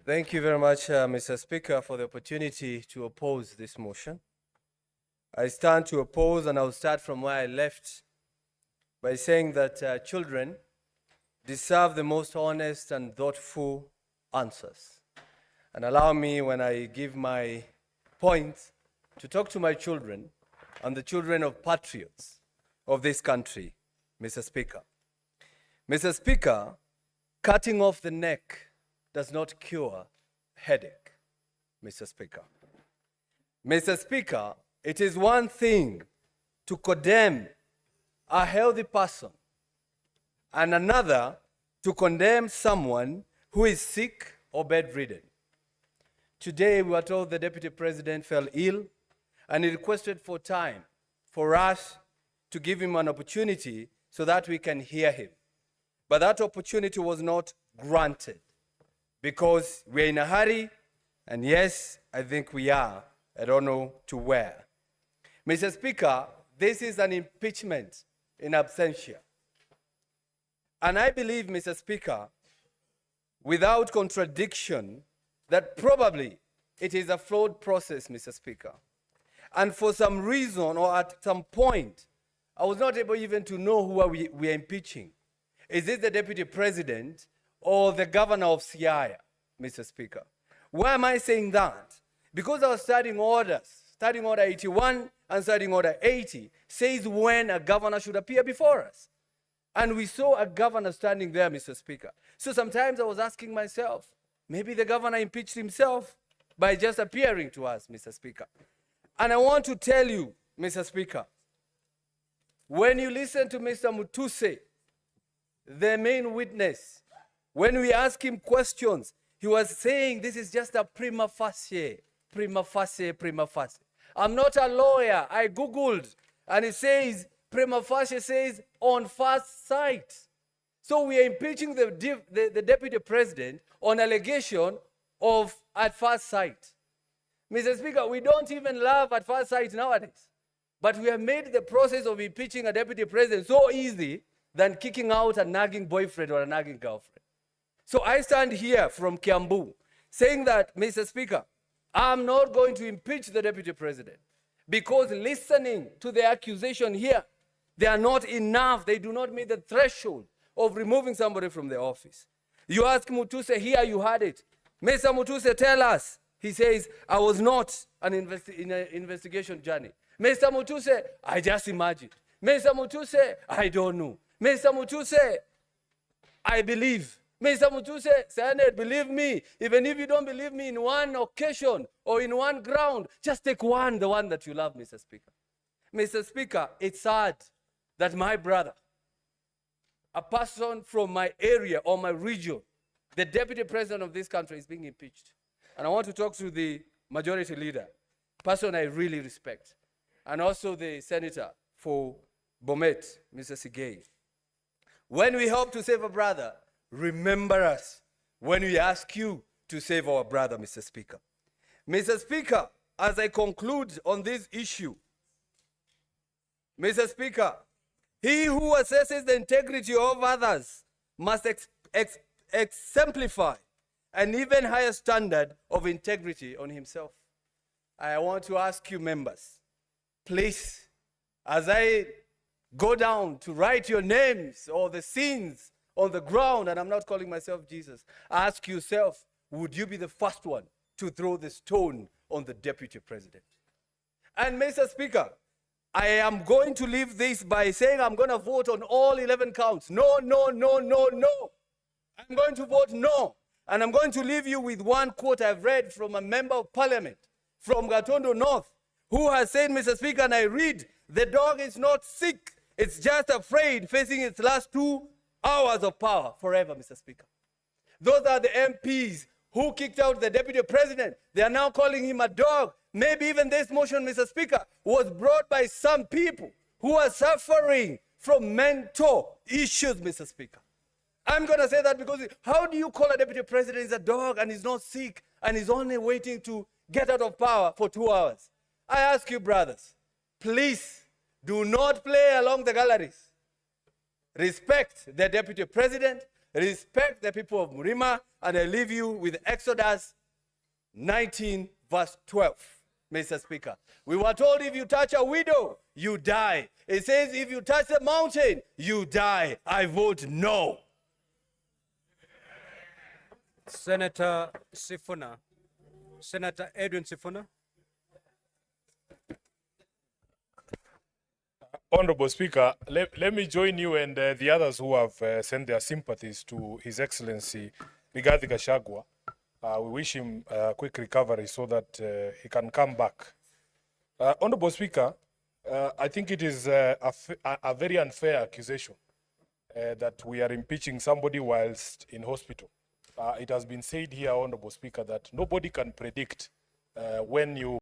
Thank you very much, Mr. Speaker, for the opportunity to oppose this motion. I stand to oppose, and I'll start from where I left by saying that children deserve the most honest and thoughtful answers. And allow me, when I give my point, to talk to my children and the children of patriots of this country, Mr. Speaker. Mr. Speaker, cutting off the neck does not cure headache, Mr. Speaker. Mr. Speaker, it is one thing to condemn a healthy person and another to condemn someone who is sick or bedridden. Today, we were told the Deputy President fell ill and he requested for time for us to give him an opportunity so that we can hear him. But that opportunity was not granted because we're in a hurry, and yes, I think we are. I don't know to where. Mr. Speaker, this is an impeachment in absentia. And I believe, Mr. Speaker, without contradiction, that probably it is a flawed process, Mr. Speaker. And for some reason or at some point, I was not able even to know who we are impeaching. Is it the Deputy President or the Governor of Siaya, Mr. Speaker? Why am I saying that? Because our standing orders, Standing Order 81 and Standing Order 80, says when a governor should appear before us. And we saw a governor standing there, Mr. Speaker. So sometimes I was asking myself, maybe the governor impeached himself by just appearing to us, Mr. Speaker. And I want to tell you, Mr. Speaker, when you listen to Mr. Mutuse, the main witness, when we ask him questions, he was saying this is just a prima facie. I'm not a lawyer. I Googled, and it says, prima facie says on first sight. So we are impeaching the Deputy President on allegation of at first sight. Mr. Speaker, we don't even love at first sight nowadays. But we have made the process of impeaching a Deputy President so easy than kicking out a nagging boyfriend or a nagging girlfriend. So I stand here from Kiambu saying that, Mr. Speaker, I'm not going to impeach the Deputy President because listening to the accusation here, they are not enough. They do not meet the threshold of removing somebody from the office. You ask Mutuse here, you had it. Mr. Mutuse, tell us. He says, I was not in an investigation journey. Mr. Mutuse, I just imagined. Mr. Mutuse, I don't know. Mr. Mutuse, I believe. Mr. Mutuse, Senate, believe me. Even if you don't believe me in one occasion or in one ground, just take one, the one that you love, Mr. Speaker. Mr. Speaker, it's sad that my brother, a person from my area or my region, the Deputy President of this country, is being impeached. And I want to talk to the majority leader, person I really respect, and also the senator for Bomet, Mr. Sigei. When we hope to save a brother, remember us when we ask you to save our brother, Mr. Speaker. Mr. Speaker, as I conclude on this issue, Mr. Speaker, he who assesses the integrity of others must exemplify an even higher standard of integrity on himself. I want to ask you members, please, as I go down to write your names or the sins on the ground, and I'm not calling myself Jesus, ask yourself, would you be the first one to throw the stone on the Deputy President? And Mr. Speaker, I am going to leave this by saying I'm going to vote on all 11 counts. No, no, no, no, no. I'm going to vote no. And I'm going to leave you with one quote I've read from a member of parliament from Gatondo North, who has said, Mr. Speaker, and I read, the dog is not sick. It's just afraid, facing its last 2 hours of power forever, Mr. Speaker. Those are the MPs who kicked out the Deputy President. They are now calling him a dog. Maybe even this motion, Mr. Speaker, was brought by some people who are suffering from mental issues, Mr. Speaker. I'm going to say that because how do you call a Deputy President is a dog and he's not sick and he's only waiting to get out of power for 2 hours? I ask you, brothers, please do not play along the galleries. Respect the Deputy President, respect the people of Murima, and I leave you with Exodus 19, verse 12, Mr. Speaker. We were told if you touch a widow, you die. It says if you touch the mountain, you die. I vote no. Senator Sifuna. Senator Edwin Sifuna. Honorable Speaker, let me join you and the others who have sent their sympathies to His Excellency Rigathi Gachagua. We wish him a quick recovery so that he can come back. Honorable Speaker, I think it is a very unfair accusation that we are impeaching somebody whilst in hospital. It has been said here, Honorable Speaker, that nobody can predict when you